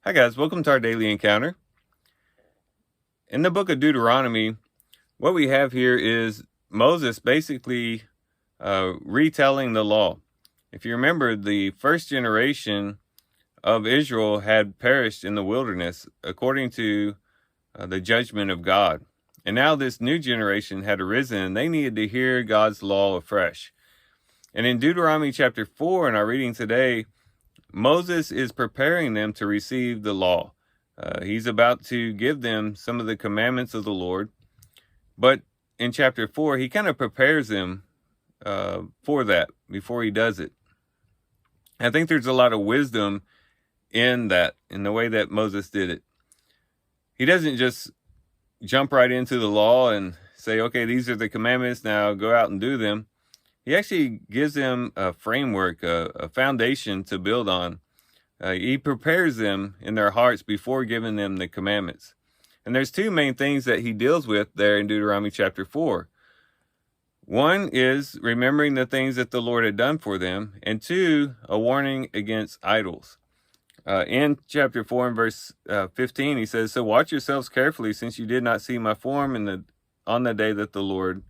Hi guys, welcome to our daily encounter. In the book of Deuteronomy, what we have here is Moses basically retelling the law. If you remember, the first generation of Israel had perished in the wilderness according to the judgment of God. And now this new generation had arisen and they needed to hear God's law afresh. And in Deuteronomy chapter 4, in our reading today, Moses is preparing them to receive the law. He's about to give them some of the commandments of the Lord. But in chapter 4, he kind of prepares them for that before he does it. I think there's a lot of wisdom in that, in the way that Moses did it. He doesn't just jump right into the law and say, okay, these are the commandments, now go out and do them. He actually gives them a framework, a foundation to build on. He prepares them in their hearts before giving them the commandments. And there's two main things that he deals with there in Deuteronomy chapter 4. One is remembering the things that the Lord had done for them, and two, a warning against idols. In chapter 4 and verse 15, he says, "So watch yourselves carefully, since you did not see my form on the day that the Lord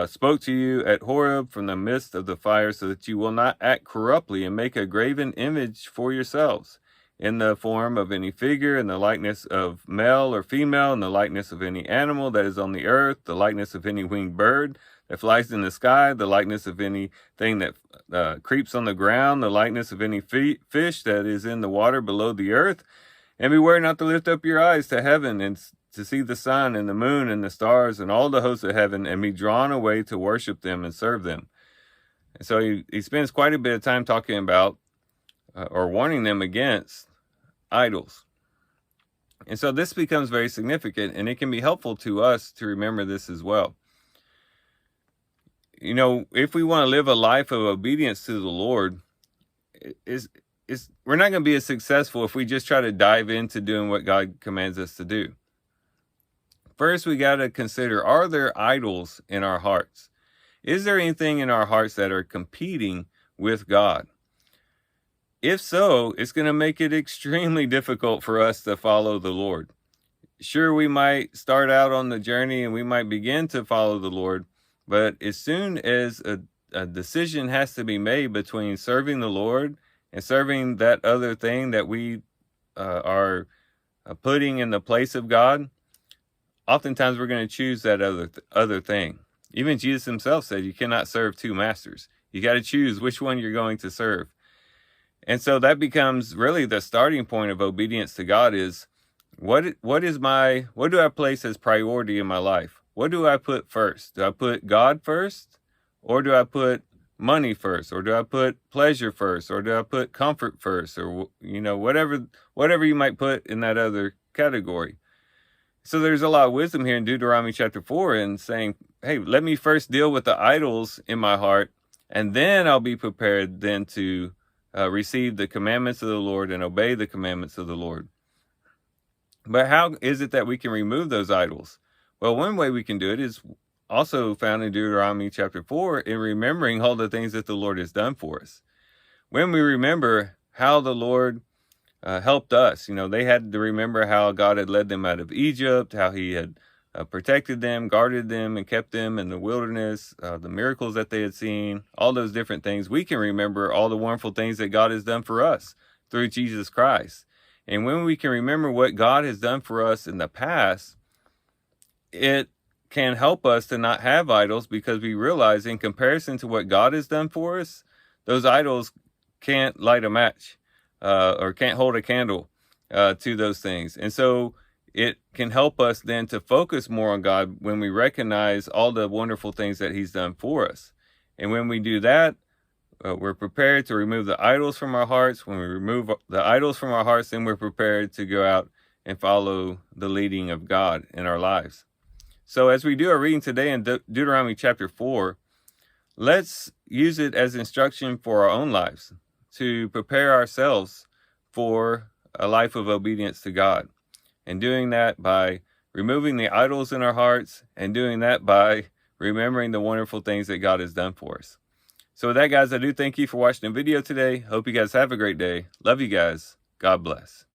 spoke to you at Horeb from the midst of the fire, so that you will not act corruptly and make a graven image for yourselves in the form of any figure, in the likeness of male or female, in the likeness of any animal that is on the earth, the likeness of any winged bird that flies in the sky, the likeness of anything that creeps on the ground, the likeness of any fish that is in the water below the earth. And beware not to lift up your eyes to heaven and to see the sun and the moon and the stars and all the hosts of heaven, and be drawn away to worship them and serve them." And so he spends quite a bit of time talking about or warning them against idols. And so this becomes very significant, and it can be helpful to us to remember this as well. You know, if we want to live a life of obedience to the Lord, we're not going to be as successful if we just try to dive into doing what God commands us to do. First, we got to consider, are there idols in our hearts? Is there anything in our hearts that are competing with God? If so, it's going to make it extremely difficult for us to follow the Lord. Sure, we might start out on the journey and we might begin to follow the Lord, but as soon as a decision has to be made between serving the Lord and serving that other thing that we are putting in the place of God, oftentimes we're going to choose that other thing. Even Jesus himself said you cannot serve two masters. You got to choose which one you're going to serve. And so that becomes really the starting point of obedience to God is, what do I place as priority in my life? What do I put first? Do I put God first? Or do I put money first? Or do I put pleasure first? Or do I put comfort first? Or, whatever you might put in that other category. So there's a lot of wisdom here in Deuteronomy chapter 4 in saying, hey, let me first deal with the idols in my heart, and then I'll be prepared then to receive the commandments of the Lord and obey the commandments of the Lord. But how is it that we can remove those idols? Well, one way we can do it is also found in Deuteronomy chapter 4 in remembering all the things that the Lord has done for us. When we remember how the Lord helped us, they had to remember how God had led them out of Egypt, how he had protected them, guarded them, and kept them in the wilderness, the miracles that they had seen, all those different things. We can remember all the wonderful things that God has done for us through Jesus Christ. And when we can remember what God has done for us in the past, it can help us to not have idols, because we realize in comparison to what God has done for us, those idols can't light a match or can't hold a candle to those things. And so it can help us then to focus more on God when we recognize all the wonderful things that he's done for us. And when we do that, we're prepared to remove the idols from our hearts. When we remove the idols from our hearts, then we're prepared to go out and follow the leading of God in our lives. So as we do our reading today in Deuteronomy chapter 4, let's use it as instruction for our own lives to prepare ourselves for a life of obedience to God. And doing that by removing the idols in our hearts, and doing that by remembering the wonderful things that God has done for us. So with that, guys, I do thank you for watching the video today. Hope you guys have a great day. Love you guys. God bless.